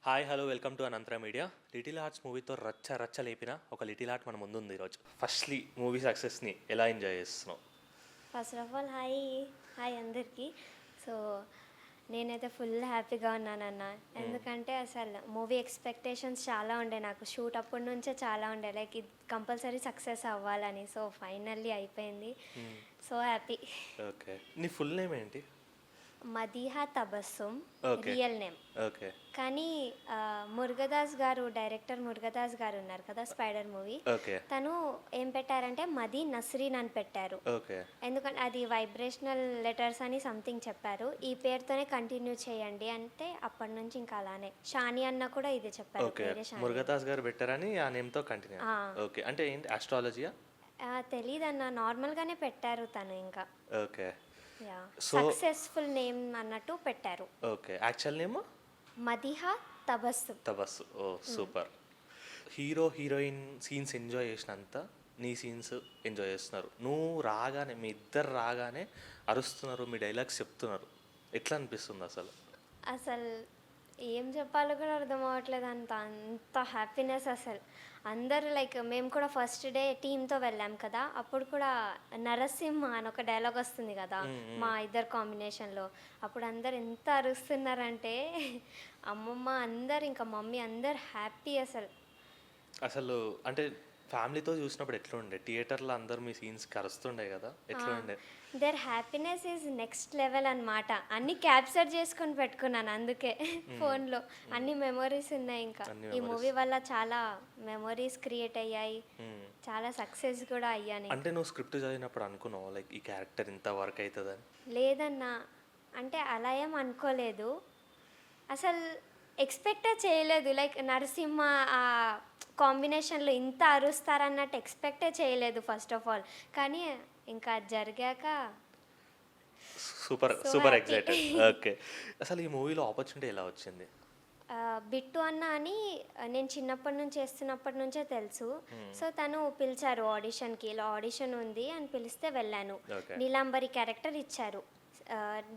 Hi hello welcome to అనంతర media. Little arts మూవీతో రచ్చ లేపిన ఒక లిటిల్ ఆర్ట్ మన ముందుంది ఈరోజు. ఫస్ట్లీ మూవీ సక్సెస్ని ఎలా ఎంజాయ్ చేస్తున్నావు? First of all hi hi అందరికీ. సో నేనైతే ఫుల్ హ్యాపీగా ఉన్నానన్న. ఎందుకంటే అసలు మూవీ ఎక్స్పెక్టేషన్స్ చాలా ఉండే, నాకు షూట్ అప్పటి నుంచే చాలా ఉండే, లైక్ ఇది కంపల్సరీ సక్సెస్ అవ్వాలని. సో ఫైనల్లీ అయిపోయింది. So happy. ఓకే, నీ ఫుల్ నేమ్ ఏంటి? Madiha Tabassum Okay. Real name. Okay కానీ మురుగదాస్ గారు, డైరెక్టర్ మురుగదాస్ గారు ఉన్నారు కదా స్పైడర్ మూవీ, ఓకే తను ఏం పెట్టారంటే మదీ నస్రీన్ అని పెట్టారు. ఓకే ఎందుకంటే అది వైబ్రేషనల్ లెటర్స్ అని సంథింగ్ చెప్పారు. ఈ పేరుతోనే కంటిన్యూ చేయండి అంటే అప్పటి నుంచి ఇంకా అలానే. షాని అన్న కూడా ఇది చెప్పారు, ఓకే వేరే షాని. మురుగదాస్ గారు పెట్టారని ఆ నేమ్తో కంటిన్యూ. ఓకే, అంటే ఏంటి ఆస్ట్రాలజీయా? తెలీదన్న, నార్మల్గానే పెట్టారు తను. ఇంకా okay ya So- successful name అన్నట్టు పెట్టారు, okay, actual name Madiha Tabassum. Tabassum. ఓ super. Hero heroine scenes enjoy చేసినంత నీ సీన్స్ ఎంజాయ్ చేస్తున్నారు. నువ్వు రాగానే, మీ ఇద్దరు రాగానే అరుస్తున్నారు, మీ డైలాగ్స్ చెప్తున్నారు. ఎట్లా అనిపిస్తుంది అసలు? అసలు ఏం చెప్పాలో కూడా అర్థం అవ్వట్లేదు, అంత హ్యాపీనెస్ అసలు. అందరూ లైక్ మేము కూడా ఫస్ట్ డే టీంతో వెళ్ళాం కదా, అప్పుడు కూడా నరసింహ అని ఒక డైలాగ్ వస్తుంది కదా మా ఇద్దరు కాంబినేషన్లో. అప్పుడు అందరు ఎంత అరుస్తున్నారంటే అమ్మమ్మ అందరు ఇంకా మమ్మీ అందరు హ్యాపీ అసలు. అసలు అంటే ఫ్యామిలీతో చూసినప్పుడు ఎట్లా ఉండే? థియేటర్లో అందరు మీ సీన్స్కి అరుస్తుండే కదా, ఎట్లా ఉండే? There happiness is next level అనమాట. అన్నీ క్యాప్చర్ చేసుకొని పెట్టుకున్నాను, అందుకే ఫోన్లో అన్ని మెమొరీస్ ఉన్నాయి. ఇంకా అన్ని ఈ మూవీ వల్ల చాలా మెమొరీస్ క్రియేట్ అయ్యాయి, చాలా సక్సెస్ కూడా అయ్యాను. అంటే నువ్వు స్క్రిప్ట్ చదివినప్పుడు అనుకున్నావు లైక్ ఈ క్యారెక్టర్ ఇంత వర్క్ అవుతుందని? లేదన్నా, అంటే అలా ఏం అనుకోలేదు, అసలు ఎక్స్పెక్టే చేయలేదు. లైక్ నరసింహ ఆ కాంబినేషన్లో ఇంత అరుస్తారన్నట్టు ఎక్స్పెక్టే చేయలేదు ఫస్ట్ ఆఫ్ ఆల్. కానీ ఇంకా జరిగాక super So super happy. Excited. Okay, అసలు ఈ మూవీలో ఆపర్చునిటీ ఎలా వచ్చింది? బిట్టు అన్న అని నేను చిన్నప్పటి నుంచి చేస్తున్నప్పటి నుంచే తెలుసు. సో తను పిలిచారు ఆడిషన్కి, ఇలా ఆడిషన్ ఉంది అని పిలిస్తే వెళ్ళాను. Okay. నీలాంబరి క్యారెక్టర్ ఇచ్చారు.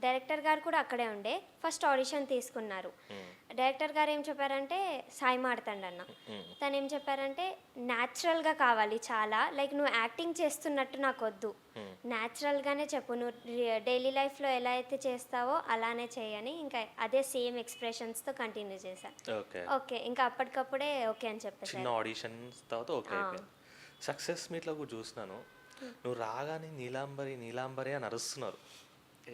డైరెక్టర్ గారు కూడా అక్కడే ఉండే, ఫస్ట్ ఆడిషన్ తీసుకున్నారు. డైరెక్టర్ గారు ఏం చెప్పారంటే సాయి మాడతాండన్న, తను ఏం చెప్పారంటే న్యాచురల్గా కావాలి చాలా, లైక్ నువ్వు యాక్టింగ్ చేస్తున్నట్టు నాకు వద్దు, న్యాచురల్గానే చెప్పు, నువ్వు డైలీ లైఫ్లో ఎలా అయితే చేస్తావో అలానే చేయని. ఇంకా అదే సేమ్ ఎక్స్ప్రెషన్స్తో కంటిన్యూ చేశాను. ఓకే ఓకే, ఇంకా అప్పటికప్పుడే ఓకే అని చిన్న చెప్పేసారు. ఆడిషన్స్ తర్వాత ఓకే అయిపోయింది. సక్సెస్ మీట్లో కూడా చూసినాను, నువ్వు రాగానే నీలాంబరి నీలాంబరి అని అరుస్తున్నారు.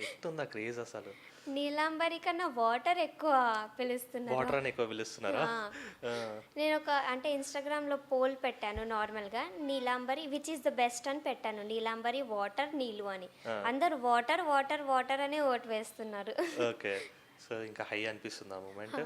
ఎట్టుందా క్రేజ్ అసలు? నీలాంబరి కన్నా వాటర్ ఎక్కువ పిలుస్తున్నారు. వాటర్ అని ఎక్కువ పిలుస్తున్నారా? నేను ఒక అంటే ఇన్స్టాగ్రామ్లో పోల్ పెట్టాను నార్మల్గా, Neelambari which is the best అని పెట్టాను, నీలాంబరి వాటర్ నీళ్ళు అని. అందరు వాటర్ వాటర్ వాటర్ అనే ఓటు వేస్తున్నారు. ఓకే, సో ఇంకా హై అనిపిస్తుంది ఆ మూమెంట్.